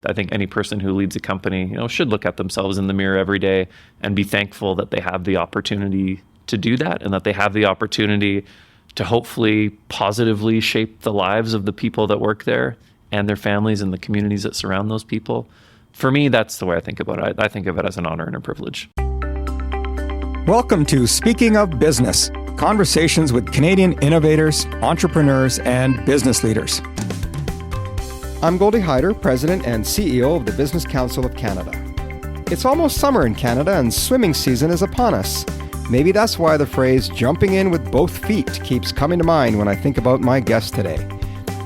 I think any person who leads a company, should look at themselves in the mirror every day and be thankful that they have the opportunity to do that and that they have the opportunity to hopefully positively shape the lives of the people that work there and their families and the communities that surround those people. For me, that's the way I think about it. I think of it as an honor and a privilege. Welcome to Speaking of Business, conversations with Canadian innovators, entrepreneurs, and business leaders. I'm Goldie Hyder, President and CEO of the Business Council of Canada. It's almost summer in Canada and swimming season is upon us. Maybe that's why the phrase jumping in with both feet keeps coming to mind when I think about my guest today.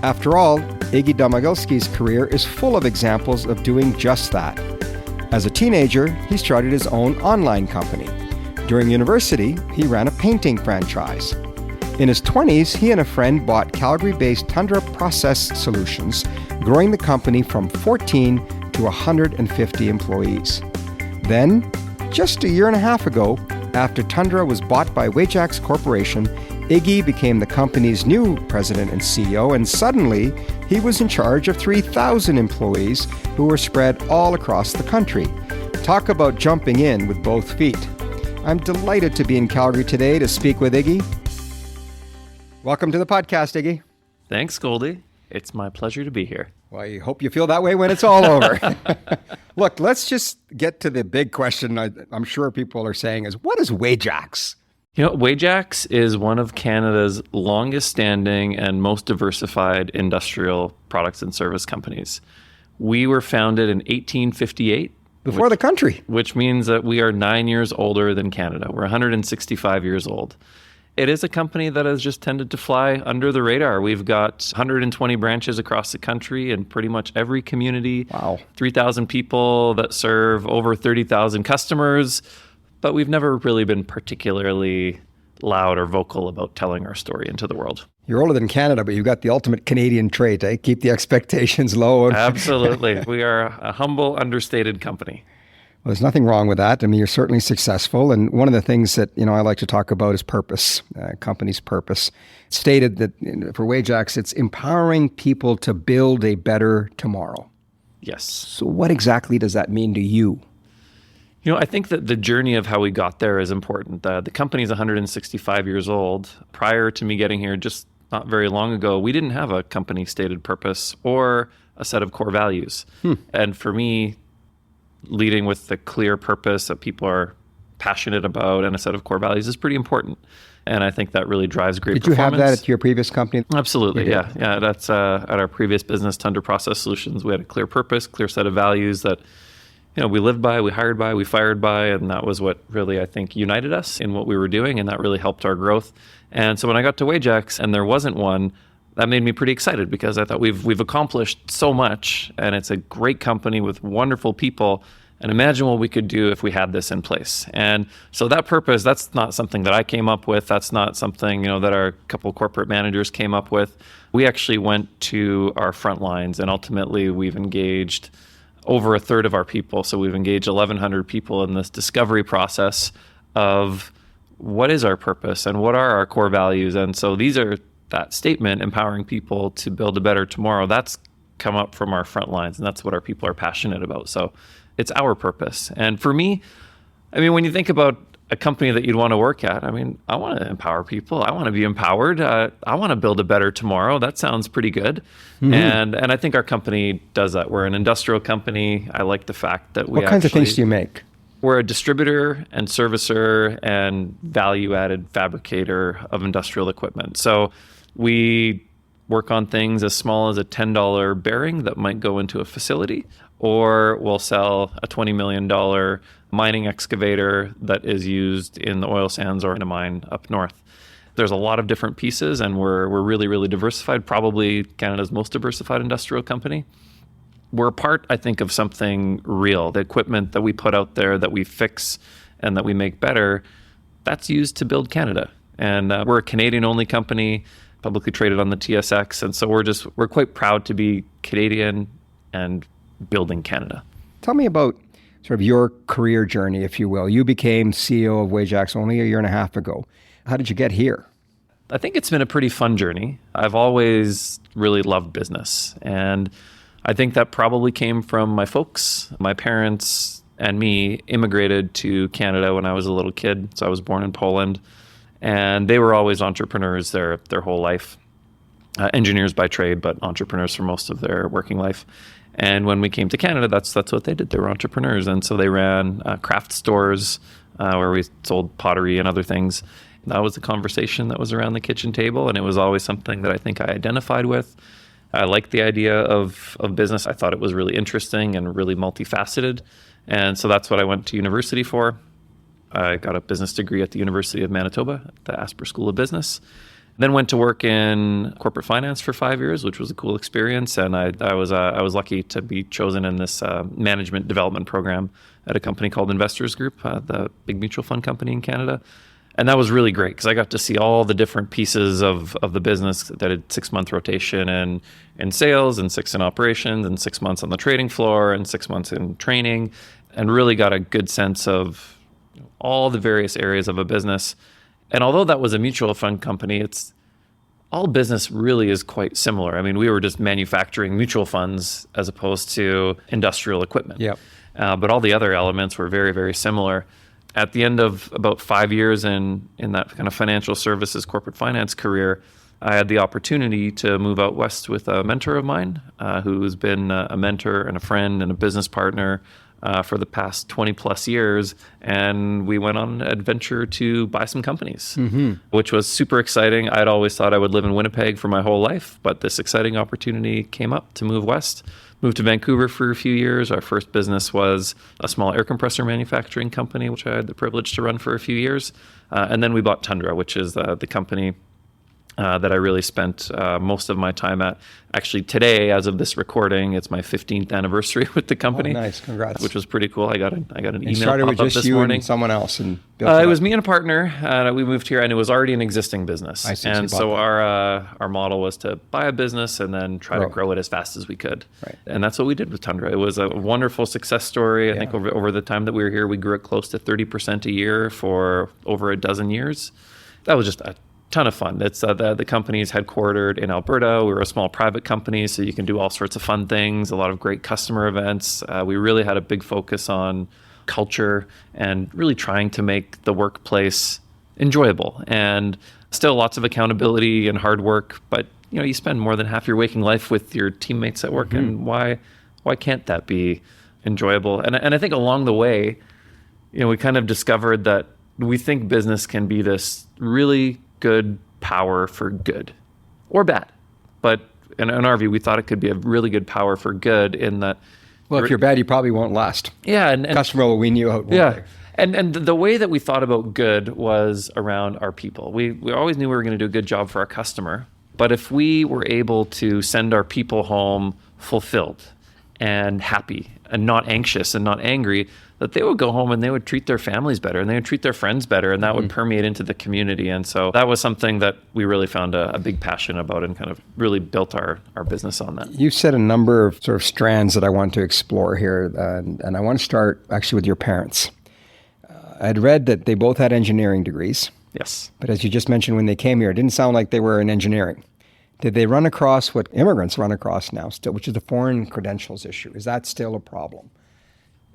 After all, Iggy Domagalski's career is full of examples of doing just that. As a teenager, he started his own online company. During university, he ran a painting franchise. In his 20s, he and a friend bought Calgary-based Tundra Process Solutions, growing the company from 14 to 150 employees. Then, just a year and a half ago, after Tundra was bought by Wajax Corporation, Iggy became the company's new president and CEO, and suddenly he was in charge of 3,000 employees who were spread all across the country. Talk about jumping in with both feet. I'm delighted to be in Calgary today to speak with Iggy. Welcome to the podcast, Iggy. Thanks, Goldie. It's my pleasure to be here. Well, I hope you feel that way when it's all over. Look, let's just get to the big question I'm sure people are saying is, what is Wajax? Wajax is one of Canada's longest standing and most diversified industrial products and service companies. We were founded in 1858. Before the country. Which means that we are 9 years older than Canada. We're 165 years old. It is a company that has just tended to fly under the radar. We've got 120 branches across the country in pretty much every community. Wow. 3,000 people that serve over 30,000 customers. But we've never really been particularly loud or vocal about telling our story into the world. You're older than Canada, but you've got the ultimate Canadian trait, eh? Keep the expectations low. Absolutely. We are a humble, understated company. Well, there's nothing wrong with that. I mean, you're certainly successful. And one of the things that, I like to talk about is purpose, company's purpose. It's stated that for Wajax, it's empowering people to build a better tomorrow. Yes. So what exactly does that mean to you? I think that the journey of how we got there is important. The company is 165 years old. Prior to me getting here, just not very long ago, we didn't have a company stated purpose or a set of core values. And for me, leading with the clear purpose that people are passionate about and a set of core values is pretty important. And I think that really drives great performance. Did you have that at your previous company? Absolutely, yeah. That's at our previous business, Tundra Process Solutions. We had a clear purpose, clear set of values that we lived by, we hired by, we fired by, and that was what really, I think, united us in what we were doing, and that really helped our growth. And so when I got to Wajax and there wasn't one, that made me pretty excited because I thought we've accomplished so much, and it's a great company with wonderful people, and imagine what we could do if we had this in place. And so that purpose, that's not something that I came up with. That's not something, that our couple corporate managers came up with. We actually went to our front lines, and ultimately we've engaged over a third of our people. So we've engaged 1,100 people in this discovery process of what is our purpose and what are our core values. And so that statement, empowering people to build a better tomorrow, that's come up from our front lines, and that's what our people are passionate about. So it's our purpose. And for me, when you think about a company that you'd want to work at, I want to empower people. I want to be empowered. I want to build a better tomorrow. That sounds pretty good. Mm-hmm. And I think our company does that. We're an industrial company. I like the fact that What kinds of things do you make? We're a distributor and servicer and value-added fabricator of industrial equipment. So we work on things as small as a $10 bearing that might go into a facility, or we'll sell a $20 million mining excavator that is used in the oil sands or in a mine up north. There's a lot of different pieces, and we're really, really diversified, probably Canada's most diversified industrial company. We're a part, I think, of something real. The equipment that we put out there, that we fix and that we make better, that's used to build Canada. And we're a Canadian-only company, publicly traded on the TSX. And so we're quite proud to be Canadian and building Canada. Tell me about sort of your career journey, if you will. You became CEO of Wajax only a year and a half ago. How did you get here? I think it's been a pretty fun journey. I've always really loved business. And I think that probably came from my folks. My parents and me immigrated to Canada when I was a little kid. So I was born in Poland, and they were always entrepreneurs their whole life. Engineers by trade, but entrepreneurs for most of their working life. And when we came to Canada, that's what they did. They were entrepreneurs. And so they ran craft stores where we sold pottery and other things. That was the conversation that was around the kitchen table. And it was always something that I think I identified with. I liked the idea of business. I thought it was really interesting and really multifaceted. And so that's what I went to university for. I got a business degree at the University of Manitoba, at the Asper School of Business. Then went to work in corporate finance for 5 years, which was a cool experience. And I was lucky to be chosen in this management development program at a company called Investors Group, the big mutual fund company in Canada. And that was really great because I got to see all the different pieces of the business that had 6-month rotation in sales and 6 in operations and 6 months on the trading floor and 6 months in training, and really got a good sense of all the various areas of a business. And although that was a mutual fund company, all business really is quite similar. I mean, we were just manufacturing mutual funds as opposed to industrial equipment. Yep. But all the other elements were very, very similar. At the end of about 5 years in that kind of financial services, corporate finance career, I had the opportunity to move out west with a mentor of mine who's been a mentor and a friend and a business partner for the past 20 plus years. And we went on an adventure to buy some companies, which was super exciting. I'd always thought I would live in Winnipeg for my whole life, but this exciting opportunity came up to move west. Moved to Vancouver for a few years. Our first business was a small air compressor manufacturing company, which I had the privilege to run for a few years. And then we bought Tundra, which is the company that I really spent most of my time at. Actually, today, as of this recording, it's my 15th anniversary with the company. Oh, nice, congrats! Which was pretty cool. I got an email started pop with up just this you morning. And someone else, and built it was me and a partner. We moved here, and it was already an existing business. I see, and so our model was to buy a business and then try to grow it as fast as we could. Right. And that's what we did with Tundra. It was a wonderful success story. I think over the time that we were here, we grew it close to 30% a year for over a dozen years. That was just a ton of fun. It's the company is headquartered in Alberta. We were a small private company, so you can do all sorts of fun things, a lot of great customer events. We really had a big focus on culture and really trying to make the workplace enjoyable, and still lots of accountability and hard work. But you spend more than half your waking life with your teammates at work, and why can't that be enjoyable? And I think along the way, we kind of discovered that we think business can be this really good power for good or bad. But in our view, we thought it could be a really good power for good in that. Well, if you're bad, you probably won't last. Yeah. And customer will wean you out. Yeah. And the way that we thought about good was around our people. We always knew we were going to do a good job for our customer. But if we were able to send our people home fulfilled and happy and not anxious and not angry, that they would go home and they would treat their families better and they would treat their friends better, and that would permeate into the community. And so that was something that we really found a big passion about and kind of really built our business on that. You said a number of sort of strands that I want to explore here, and I want to start actually with your parents. I'd read that they both had engineering degrees. Yes. But as you just mentioned, when they came here, it didn't sound like they were in engineering. Did they run across what immigrants run across now still, which is the foreign credentials issue? Is that still a problem?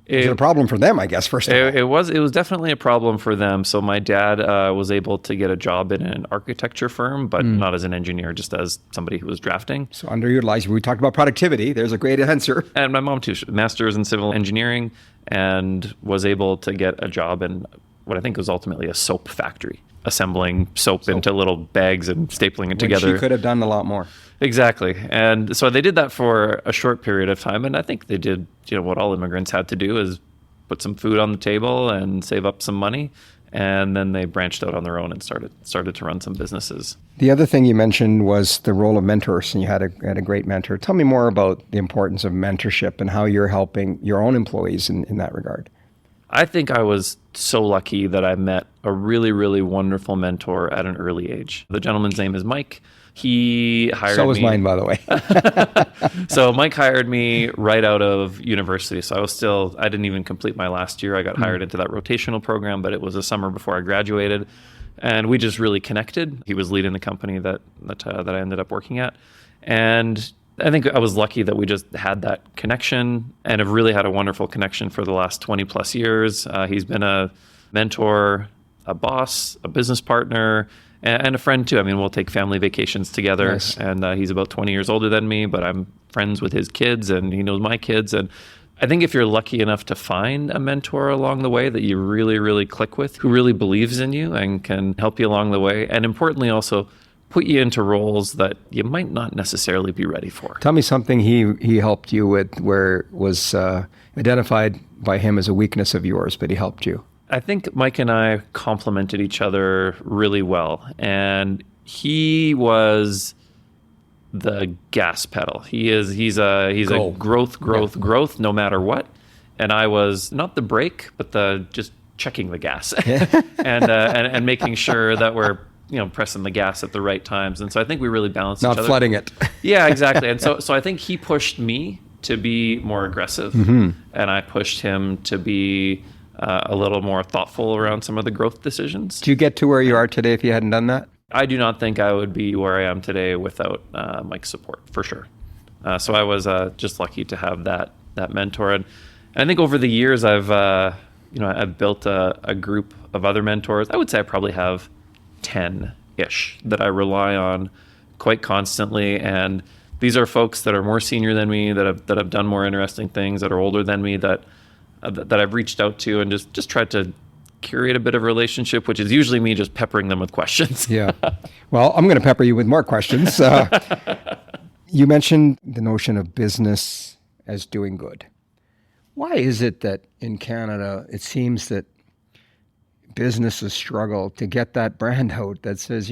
Is it a problem for them, I guess, first of all? It was definitely a problem for them. So my dad was able to get a job in an architecture firm, but not as an engineer, just as somebody who was drafting. So underutilized. We talked about productivity. There's a great answer. And my mom too, master's in civil engineering, and was able to get a job in what I think was ultimately a soap factory, assembling soap into little bags and stapling it together. She could have done a lot more. Exactly. And so they did that for a short period of time. And I think they did, what all immigrants had to do is put some food on the table and save up some money. And then they branched out on their own and started to run some businesses. The other thing you mentioned was the role of mentors, and you had a great mentor. Tell me more about the importance of mentorship and how you're helping your own employees in that regard. I think I was so lucky that I met a really, really wonderful mentor at an early age. The gentleman's name is Mike. He hired me. So was mine, by the way. So Mike hired me right out of university. So I didn't even complete my last year. I got hired into that rotational program, but it was a summer before I graduated. And we just really connected. He was leading the company that I ended up working at. And I think I was lucky that we just had that connection and have really had a wonderful connection for the last 20 plus years. He's been a mentor, a boss, a business partner, and a friend too. I mean, we'll take family vacations together. Nice. And he's about 20 years older than me, but I'm friends with his kids and he knows my kids. And I think if you're lucky enough to find a mentor along the way that you really, really click with, who really believes in you and can help you along the way, and importantly also put you into roles that you might not necessarily be ready for. Tell me something he helped you with where it was identified by him as a weakness of yours, but he helped you. I think Mike and I complemented each other really well. And he was the gas pedal. He's a growth, no matter what. And I was not the brake, but the just checking the gas and making sure that we're pressing the gas at the right times. And so I think we really balanced each other. Not flooding it. Yeah, exactly. And so I think he pushed me to be more aggressive, and I pushed him to be a little more thoughtful around some of the growth decisions. Do you get to where you are today if you hadn't done that? I do not think I would be where I am today without Mike's support, for sure. So I was just lucky to have that mentor. And I think over the years, I've built a group of other mentors. I would say I probably have 10-ish that I rely on quite constantly. And these are folks that are more senior than me, that have done more interesting things, that are older than me, that I've reached out to and just tried to curate a bit of a relationship, which is usually me just peppering them with questions. Yeah. Well, I'm going to pepper you with more questions. You mentioned the notion of business as doing good. Why is it that in Canada, it seems that businesses struggle to get that brand out that says,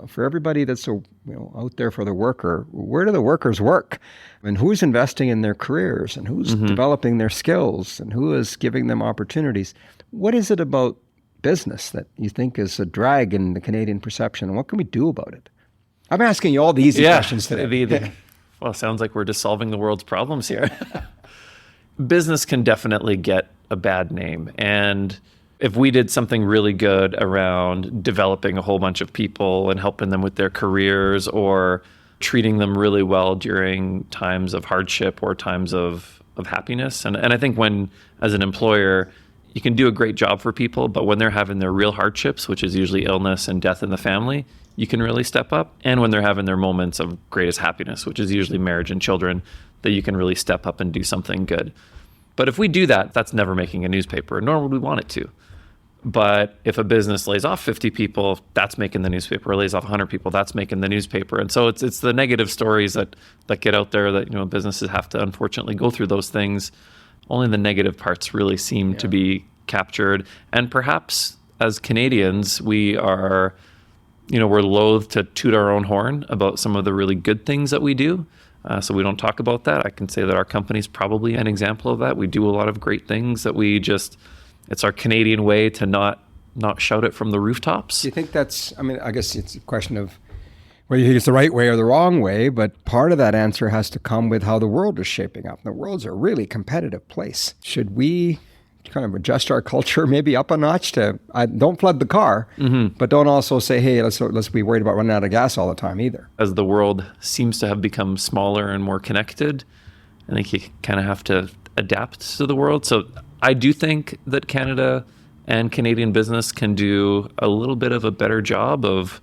for everybody that's out there for the worker, where do the workers work? And who's investing in their careers and who's developing their skills and who is giving them opportunities? What is it about business that you think is a drag in the Canadian perception? And what can we do about it? I'm asking you all the easy questions today. Well, it sounds like we're just solving the world's problems here. Business can definitely get a bad name. And if we did something really good around developing a whole bunch of people and helping them with their careers or treating them really well during times of hardship or times of happiness. And I think when, as an employer, you can do a great job for people, but when they're having their real hardships, which is usually illness and death in the family, you can really step up. And when they're having their moments of greatest happiness, which is usually marriage and children, that you can really step up and do something good. But if we do that, that's never making a newspaper, nor would we want it to. But if a business lays off 50 people, that's making the newspaper. Or lays off 100 people, that's making the newspaper. And so it's the negative stories that get out there that businesses have to unfortunately go through those things. Only the negative parts really seem to be captured. And perhaps as Canadians, we are, we're loath to toot our own horn about some of the really good things that we do. So we don't talk about that. I can say that our company's probably an example of that. We do a lot of great things that it's our Canadian way to not shout it from the rooftops. Do you think that's, I guess it's a question of whether you think it's the right way or the wrong way, but part of that answer has to come with how the world is shaping up. The world's a really competitive place. Should we kind of adjust our culture maybe up a notch to, don't flood the car, but don't also say, hey, let's be worried about running out of gas all the time either. As the world seems to have become smaller and more connected, I think you kind of have to adapt to the world. So I do think that Canada and Canadian business can do a little bit of a better job of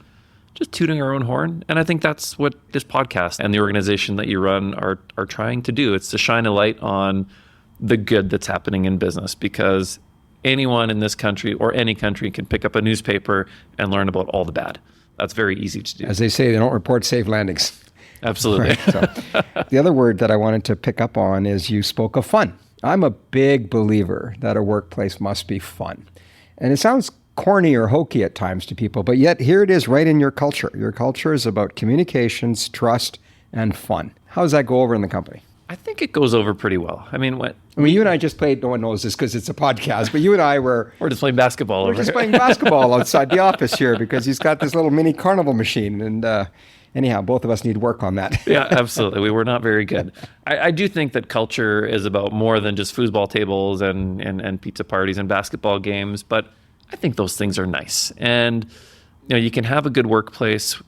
just tooting our own horn. And I think that's what this podcast and the organization that you run are trying to do. It's to shine a light on the good that's happening in business, because anyone in this country or any country can pick up a newspaper and learn about all the bad. That's very easy to do. As they say, they don't report safe landings. Absolutely. Right, so, the other word that I wanted to pick up on is you spoke of fun. I'm a big believer that a workplace must be fun. And it sounds corny or hokey at times to people, but yet here it is right in your culture. Your culture is about communications, trust, and fun. How does that go over in the company? I think it goes over pretty well. You and I just played, no one knows this because it's a podcast, but you and I we're just playing basketball over here. We're just playing basketball outside the office here because he's got this little mini carnival machine. And anyhow, both of us need work on that. Yeah, absolutely. We were not very good. I do think that culture is about more than just foosball tables and pizza parties and basketball games, but I think those things are nice. And you can have a good workplace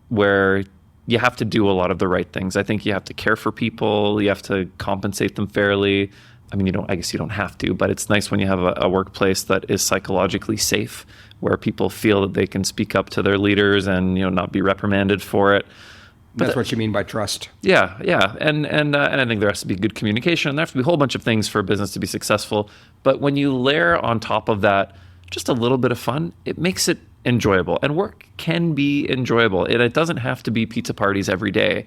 where you have to do a lot of the right things. I think you have to care for people. You have to compensate them fairly. I mean, I guess you don't have to, but it's nice when you have a workplace that is psychologically safe, where people feel that they can speak up to their leaders and, not be reprimanded for it. That's what you mean by trust. Yeah. And I think there has to be good communication, and there has to be a whole bunch of things for a business to be successful. But when you layer on top of that just a little bit of fun, it makes it enjoyable. And work can be enjoyable. It doesn't have to be pizza parties every day.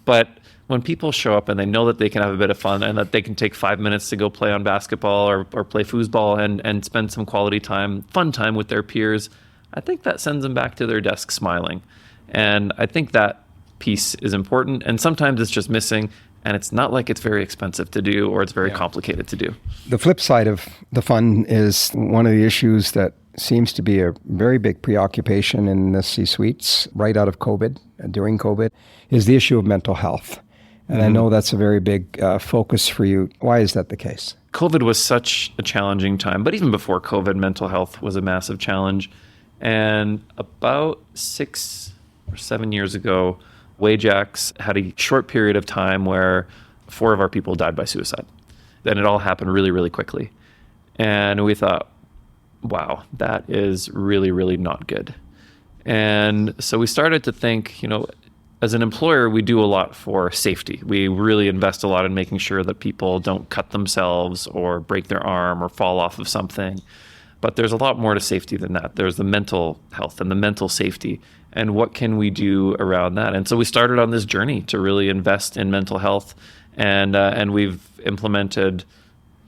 But when people show up and they know that they can have a bit of fun and that they can take 5 minutes to go play on basketball or play foosball and spend some quality time, fun time with their peers, I think that sends them back to their desk smiling. And I think that piece is important, and sometimes it's just missing, and it's not like it's very expensive to do or it's very complicated to do. The flip side of the fun is one of the issues that seems to be a very big preoccupation in the C-suites right out of COVID, during COVID, is the issue of mental health. And I know that's a very big focus for you. Why is that the case? COVID was such a challenging time, but even before COVID, mental health was a massive challenge. And about 6 or 7 years ago, Wajax had a short period of time where 4 of our people died by suicide. And it all happened really, really quickly. And we thought, wow, that is really, really not good. And so we started to think, as an employer, we do a lot for safety. We really invest a lot in making sure that people don't cut themselves or break their arm or fall off of something. But there's a lot more to safety than that. There's the mental health and the mental safety. And what can we do around that? And so we started on this journey to really invest in mental health. And we've implemented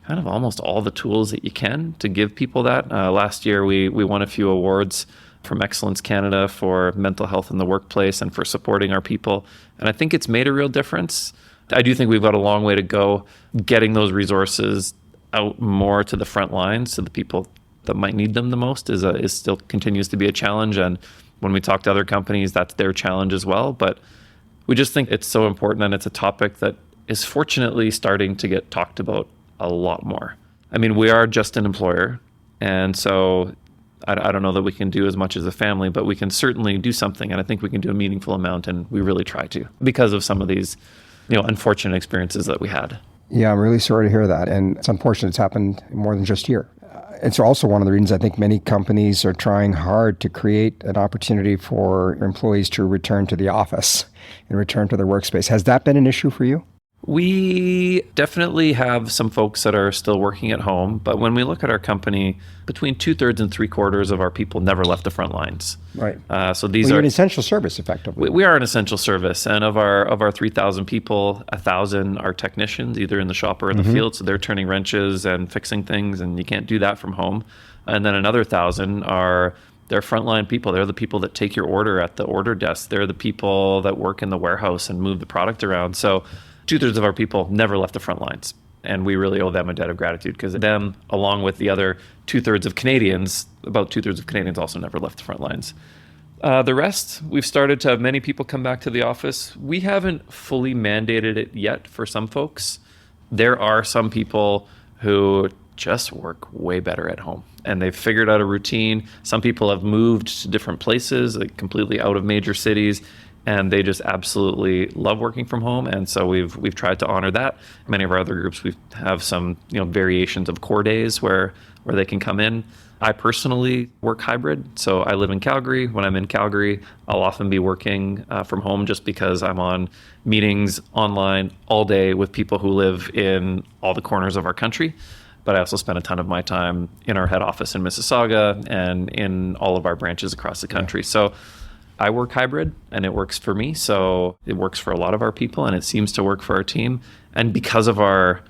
kind of almost all the tools that you can to give people that. Last year, we won a few awards from Excellence Canada for mental health in the workplace and for supporting our people. And I think it's made a real difference. I do think we've got a long way to go getting those resources out more to the front lines, so the people that might need them the most is still continues to be a challenge. And when we talk to other companies, that's their challenge as well. But we just think it's so important, and it's a topic that is fortunately starting to get talked about a lot more. I mean, we are just an employer, and so I don't know that we can do as much as a family, but we can certainly do something, and I think we can do a meaningful amount, and we really try to because of some of these, unfortunate experiences that we had. Yeah, I'm really sorry to hear that, and it's unfortunate it's happened more than just here. It's also one of the reasons I think many companies are trying hard to create an opportunity for employees to return to the office and return to their workspace. Has that been an issue for you? We definitely have some folks that are still working at home, but when we look at our company, between 2/3 and 3/4 of our people never left the front lines. Right. So these You're are an essential service, effectively. We are an essential service, and of our 3,000 people, 1,000 are technicians, either in the shop or in the field. So they're turning wrenches and fixing things, and you can't do that from home. And then another 1,000 they're frontline people. They're the people that take your order at the order desk. They're the people that work in the warehouse and move the product around. So 2/3 of our people never left the front lines. And we really owe them a debt of gratitude, because them, along with the other 2/3 of Canadians, about 2/3 of Canadians also never left the front lines. The rest, we've started to have many people come back to the office. We haven't fully mandated it yet for some folks. There are some people who just work way better at home, and they've figured out a routine. Some people have moved to different places, like completely out of major cities, and they just absolutely love working from home. And so we've tried to honor that. Many of our other groups, we have some variations of core days where they can come in. I personally work hybrid, so I live in Calgary. When I'm in Calgary, I'll often be working from home, just because I'm on meetings online all day with people who live in all the corners of our country. But I also spend a ton of my time in our head office in Mississauga and in all of our branches across the country. Yeah. So I work hybrid, and it works for me. So it works for a lot of our people, and it seems to work for our team. And because of our,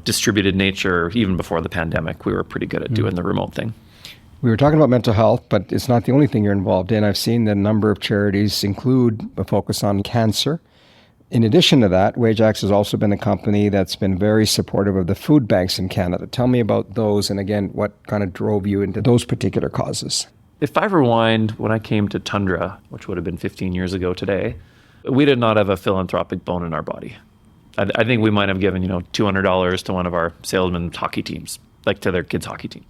distributed nature, even before the pandemic, we were pretty good at doing the remote thing. We were talking about mental health, but it's not the only thing you're involved in. I've seen that a number of charities include a focus on cancer. In addition to that, Wajax has also been a company that's been very supportive of the food banks in Canada. Tell me about those, and again, what kind of drove you into those particular causes? If I rewind when I came to Tundra, which would have been 15 years ago today, we did not have a philanthropic bone in our body. I think we might have given, $200 to one of our salesmen's hockey teams, like to their kids' hockey team.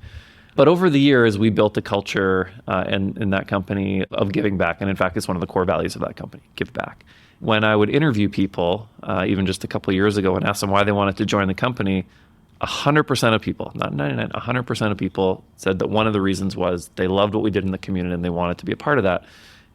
But over the years, we built a culture in that company of giving back. And in fact, it's one of the core values of that company, give back. When I would interview people, even just a couple of years ago, and ask them why they wanted to join the company, 100% of people, not 99, 100% of people said that one of the reasons was they loved what we did in the community and they wanted to be a part of that.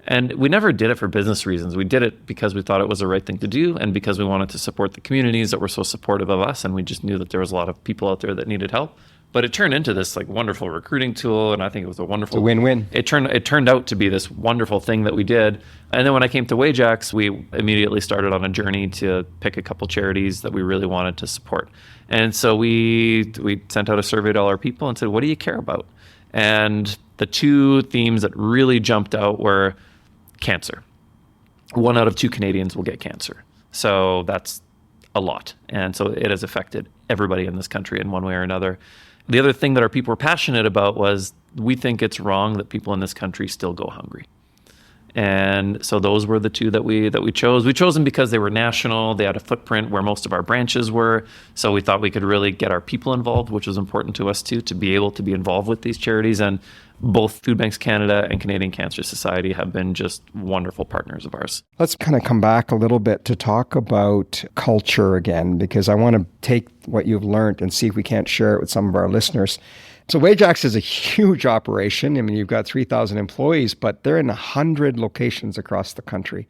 And we never did it for business reasons. We did it because we thought it was the right thing to do and because we wanted to support the communities that were so supportive of us. And we just knew that there was a lot of people out there that needed help. But it turned into this like wonderful recruiting tool, and I think it was a wonderful win-win. It turned out to be this wonderful thing that we did. And then when I came to Wajax, we immediately started on a journey to pick a couple charities that we really wanted to support. And so we sent out a survey to all our people and said, "What do you care about?" And the two themes that really jumped out were cancer. 1 out of 2 Canadians will get cancer. So that's a lot. And so it has affected everybody in this country in one way or another. The other thing that our people were passionate about was we think it's wrong that people in this country still go hungry. And so those were the two that we chose. We chose them because they were national. They had a footprint where most of our branches were. So we thought we could really get our people involved, which was important to us too, to be able to be involved with these charities. And both Food Banks Canada and Canadian Cancer Society have been just wonderful partners of ours. Let's kind of come back a little bit to talk about culture again, because I want to take what you've learned and see if we can't share it with some of our listeners. So Wajax is a huge operation. I mean, you've got 3,000 employees, but they're in 100 locations across the country.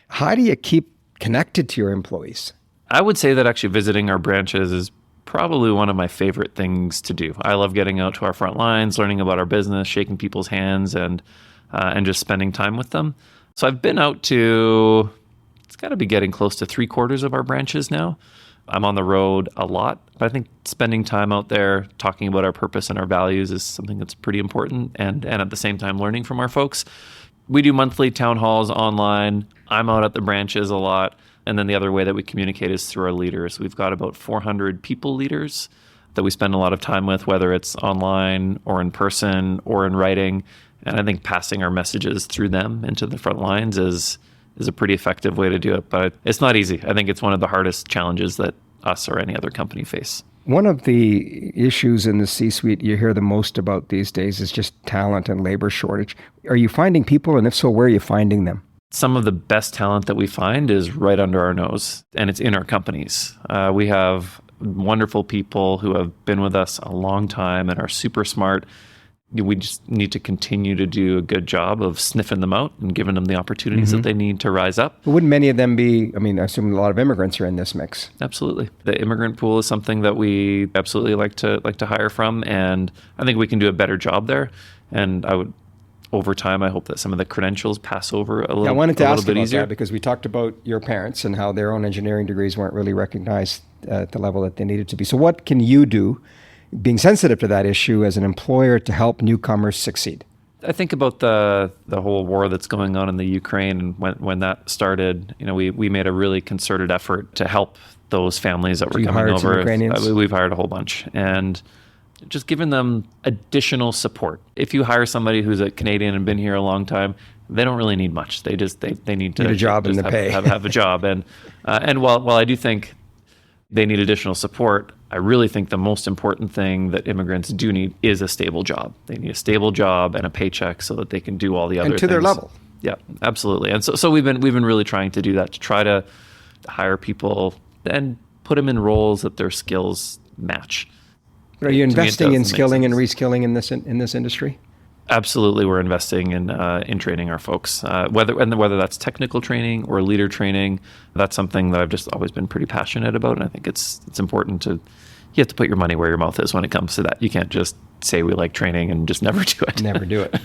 How do you keep connected to your employees? I would say that actually visiting our branches is probably one of my favorite things to do. I love getting out to our front lines, learning about our business, shaking people's hands, and just spending time with them. So I've been out to, it's got to be getting close to 3/4 of our branches now. I'm on the road a lot, but I think spending time out there talking about our purpose and our values is something that's pretty important, and at the same time learning from our folks. We do monthly town halls online. I'm out at the branches a lot. And then the other way that we communicate is through our leaders. We've got about 400 people leaders that we spend a lot of time with, whether it's online or in person or in writing. And I think passing our messages through them into the front lines is a pretty effective way to do it. But it's not easy. I think it's one of the hardest challenges that us or any other company face. One of the issues in the C-suite you hear the most about these days is just talent and labor shortage. Are you finding people? And if so, where are you finding them? Some of the best talent that we find is right under our nose, and it's in our companies. We have wonderful people who have been with us a long time and are super smart. We just need to continue to do a good job of sniffing them out and giving them the opportunities that they need to rise up. But wouldn't many of them be, I mean, I assume a lot of immigrants are in this mix. Absolutely. The immigrant pool is something that we absolutely like to hire from, and I think we can do a better job there. And over time, I hope that some of the credentials pass over a little bit easier. I wanted to ask about that because we talked about your parents and how their own engineering degrees weren't really recognized at the level that they needed to be. So what can you do, being sensitive to that issue as an employer, to help newcomers succeed? I think about the whole war that's going on in the Ukraine, and when that started, we made a really concerted effort to help those families that were coming over. We've hired a whole bunch, and just giving them additional support. If you hire somebody who's a Canadian and been here a long time, they don't really need much. They need to a job and pay. have a job. And while I do think they need additional support, I really think the most important thing that immigrants do need is a stable job. They need a stable job and a paycheck so that they can do all the other things. And to their level. Yeah, absolutely. And so we've been really trying to do that, to try to hire people and put them in roles that their skills match. Are you investing in skilling and reskilling in this industry? Absolutely, we're investing in training our folks, whether that's technical training or leader training. That's something that I've just always been pretty passionate about, and I think it's important to. You have to put your money where your mouth is when it comes to that. You can't just say we like training and just never do it. Never do it.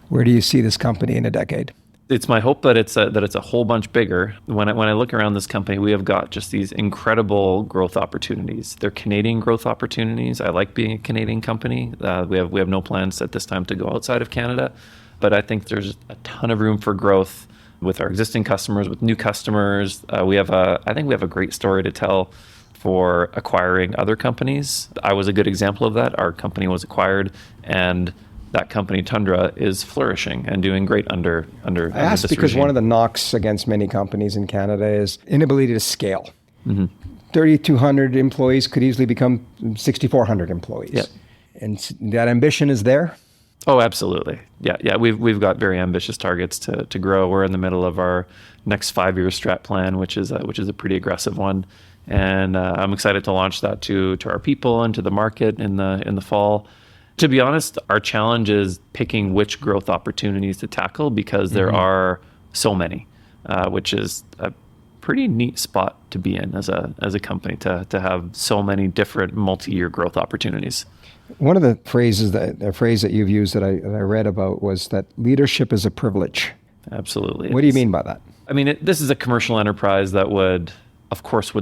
Where do you see this company in a decade? It's my hope that it's a whole bunch bigger. When I look around this company, we have got just these incredible growth opportunities. They're Canadian growth opportunities. I like being a Canadian company. We have no plans at this time to go outside of Canada, but I think there's a ton of room for growth with our existing customers, with new customers. I think we have a great story to tell for acquiring other companies. I was a good example of that. Our company was acquired, and that company, Tundra, is flourishing and doing great under I asked because regime. One of the knocks against many companies in Canada is inability to scale. 3,200 employees could easily become 6,400 employees. Yep. And that ambition is there? Oh, absolutely. Yeah. We've got very ambitious targets to grow. We're in the middle of our next 5-year strat plan, which is a pretty aggressive one, and I'm excited to launch that to our people and to the market in the fall. To be honest, our challenge is picking which growth opportunities to tackle because there are so many, which is a pretty neat spot to be in as a company to have so many different multi-year growth opportunities. One of the phrases a phrase that you've used that I read about was that leadership is a privilege. Absolutely. What do you mean by that? I mean, this is a commercial enterprise that would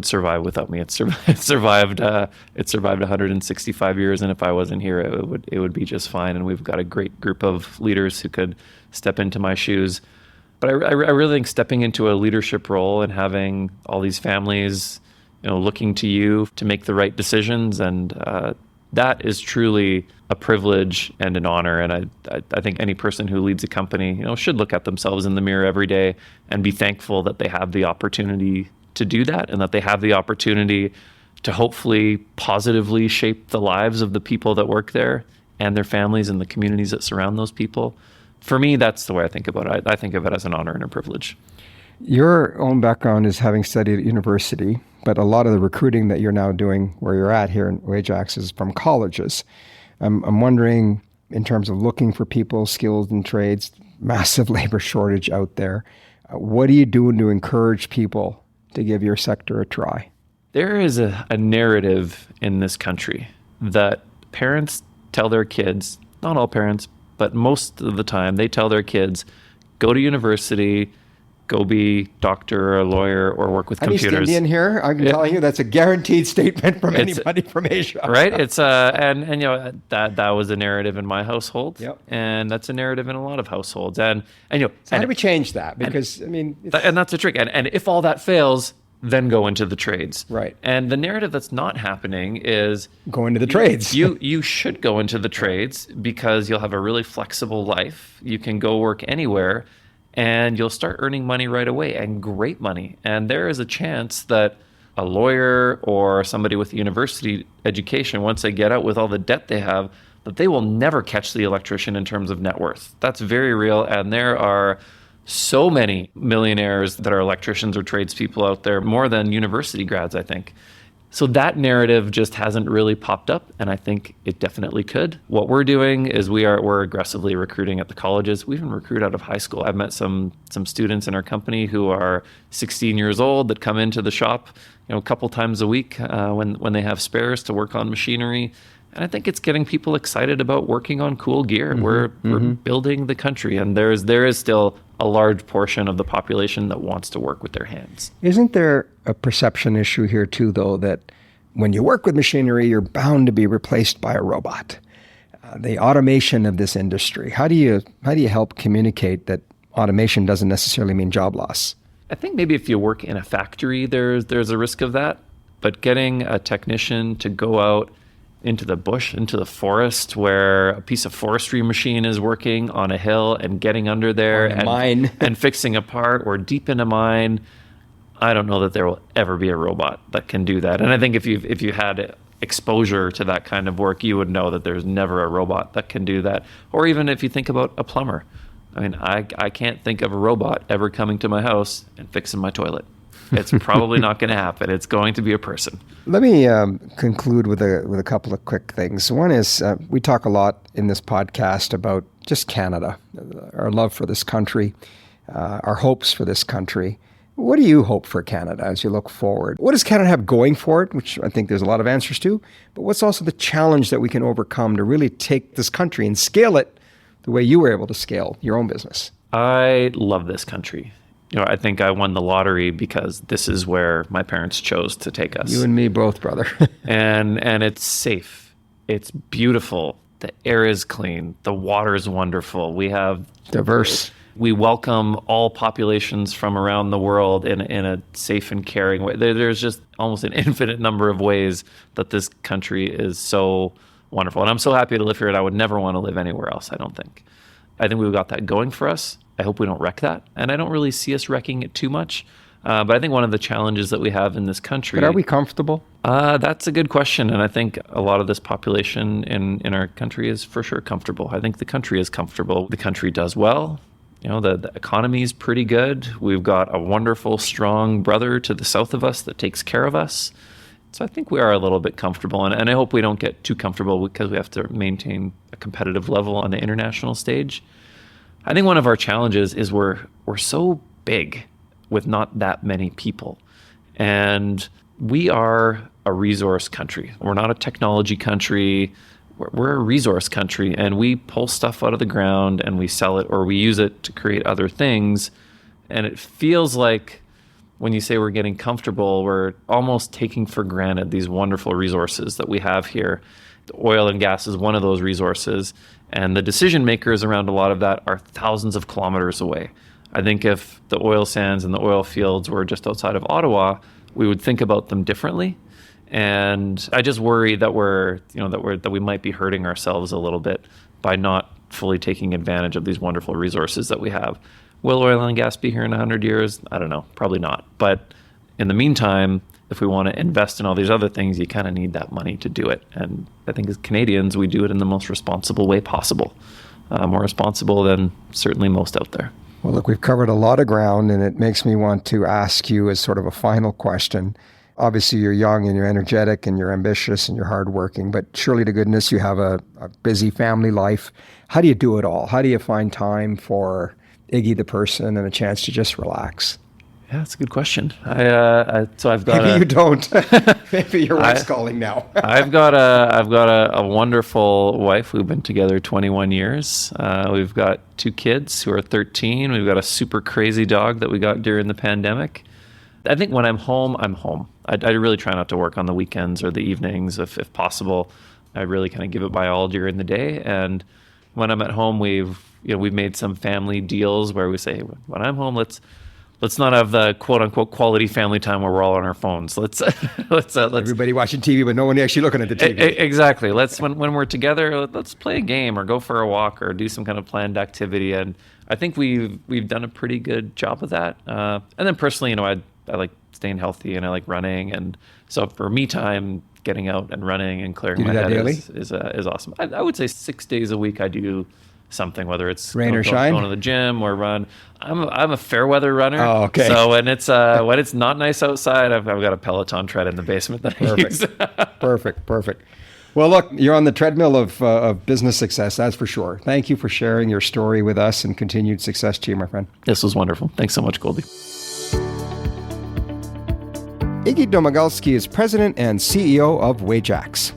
survive without me. It survived 165 years, and if I wasn't here, it would be just fine. And we've got a great group of leaders who could step into my shoes. But I really think stepping into a leadership role and having all these families, looking to you to make the right decisions, and that is truly a privilege and an honor. And I think any person who leads a company, should look at themselves in the mirror every day and be thankful that they have the opportunity to do that, and that they have the opportunity to hopefully positively shape the lives of the people that work there and their families and the communities that surround those people. For me, that's the way I think about it. I think of it as an honor and a privilege. Your own background is having studied at university, but a lot of the recruiting that you're now doing where you're at here in Wajax is from colleges. I'm wondering, in terms of looking for people skilled in trades, massive labor shortage out there, what are you doing to encourage people to give your sector a try? There is a narrative in this country that parents tell their kids, not all parents, but most of the time, they tell their kids, go to university, go be doctor or a lawyer or work with computers. Any Indian here, I'm telling you, that's a guaranteed statement from anybody from Asia. Right? It's and that was a narrative in my household. Yep. And that's a narrative in a lot of households. And so how do we change that? Because and that's the trick. And if all that fails, then go into the trades. Right. And the narrative that's not happening is go into the trades. You should go into the trades because you'll have a really flexible life. You can go work anywhere and you'll start earning money right away, and great money. And there is a chance that a lawyer or somebody with a university education, once they get out with all the debt they have, that they will never catch the electrician in terms of net worth. That's very real. And there are so many millionaires that are electricians or tradespeople out there, more than university grads, I think. So that narrative just hasn't really popped up, and I think it definitely could. What we're doing is we're aggressively recruiting at the colleges. We even recruit out of high school. I've met some students in our company who are 16 years old that come into the shop, a couple times a week when they have spares to work on machinery. And I think it's getting people excited about working on cool gear. We're building the country, and there is still a large portion of the population that wants to work with their hands. Isn't there a perception issue here too, though, that when you work with machinery, you're bound to be replaced by a robot? The automation of this industry. How do you help communicate that automation doesn't necessarily mean job loss? I think maybe if you work in a factory, there's a risk of that. But getting a technician to go out into the bush, into the forest, where a piece of forestry machine is working on a hill and getting under there and fixing a part, or deep in a mine, I don't know that there will ever be a robot that can do that. And I think if you had exposure to that kind of work, you would know that there's never a robot that can do that. Or even if you think about a plumber. I mean, I can't think of a robot ever coming to my house and fixing my toilet. It's probably not going to happen. It's going to be a person. Let me conclude with a couple of quick things. One is we talk a lot in this podcast about just Canada, our love for this country, our hopes for this country. What do you hope for Canada as you look forward? What does Canada have going for it, which I think there's a lot of answers to, but what's also the challenge that we can overcome to really take this country and scale it the way you were able to scale your own business? I love this country. I think I won the lottery because this is where my parents chose to take us. You and me both, brother. and it's safe. It's beautiful. The air is clean. The water is wonderful. We have diverse. We welcome all populations from around the world in a safe and caring way. There's just almost an infinite number of ways that this country is so wonderful. And I'm so happy to live here, and I would never want to live anywhere else, I don't think. I think we've got that going for us. I hope we don't wreck that. And I don't really see us wrecking it too much. But I think one of the challenges that we have in this country... But are we comfortable? That's a good question. And I think a lot of this population in our country is for sure comfortable. I think the country is comfortable. The country does well. The economy is pretty good. We've got a wonderful, strong brother to the south of us that takes care of us. So I think we are a little bit comfortable. And I hope we don't get too comfortable because we have to maintain a competitive level on the international stage. I think one of our challenges is we're so big with not that many people. And we are a resource country. We're not a technology country. We're a resource country, and we pull stuff out of the ground and we sell it or we use it to create other things. And it feels like when you say we're getting comfortable, we're almost taking for granted these wonderful resources that we have here. The oil and gas is one of those resources, and the decision makers around a lot of that are thousands of kilometers away. I think if the oil sands and the oil fields were just outside of Ottawa, we would think about them differently. And I just worry that we might be hurting ourselves a little bit by not fully taking advantage of these wonderful resources that we have. Will oil and gas be here in 100 years? I don't know, probably not. But in the meantime, if we want to invest in all these other things, you kind of need that money to do it. And I think as Canadians, we do it in the most responsible way possible, more responsible than certainly most out there. Well, look, we've covered a lot of ground, and it makes me want to ask you as sort of a final question. Obviously, you're young and you're energetic and you're ambitious and you're hardworking, but surely to goodness you have a busy family life. How do you do it all? How do you find time for Iggy the person and a chance to just relax? Yeah, that's a good question. So I've got maybe you don't. Maybe your wife's calling now. I've got a wonderful wife. We've been together 21 years. We've got 2 kids who are 13. We've got a super crazy dog that we got during the pandemic. I think when I'm home, I'm home. I really try not to work on the weekends or the evenings if possible. I really kind of give it my all during the day. And when I'm at home, we've made some family deals where we say, when I'm home, let's not have the quote unquote quality family time where we're all on our phones. Let's everybody watching TV, but no one actually looking at the TV. Exactly. When we're together, let's play a game or go for a walk or do some kind of planned activity. And I think we've done a pretty good job of that. And then personally, I like staying healthy and I like running. And so for me time, getting out and running and clearing my head is awesome. I would say 6 days a week I do something, whether it's rain or shine, going to the gym or run. I'm a fair weather runner. Oh, okay. So when it's not nice outside, I've got a Peloton tread in the basement that I use. Perfect. Well, look, you're on the treadmill of business success, that's for sure. Thank you for sharing your story with us, and continued success to you, my friend. This was wonderful. Thanks so much, Goldie. Iggy Domagalski is president and CEO of Wajax.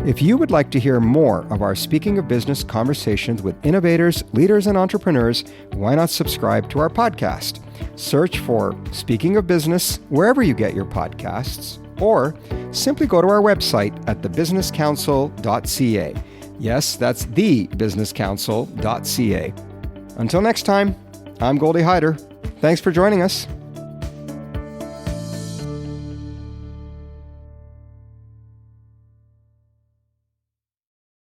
If you would like to hear more of our Speaking of Business conversations with innovators, leaders, and entrepreneurs, why not subscribe to our podcast? Search for Speaking of Business wherever you get your podcasts, or simply go to our website at thebusinesscouncil.ca. Yes, that's thebusinesscouncil.ca. Until next time, I'm Goldie Hyder. Thanks for joining us.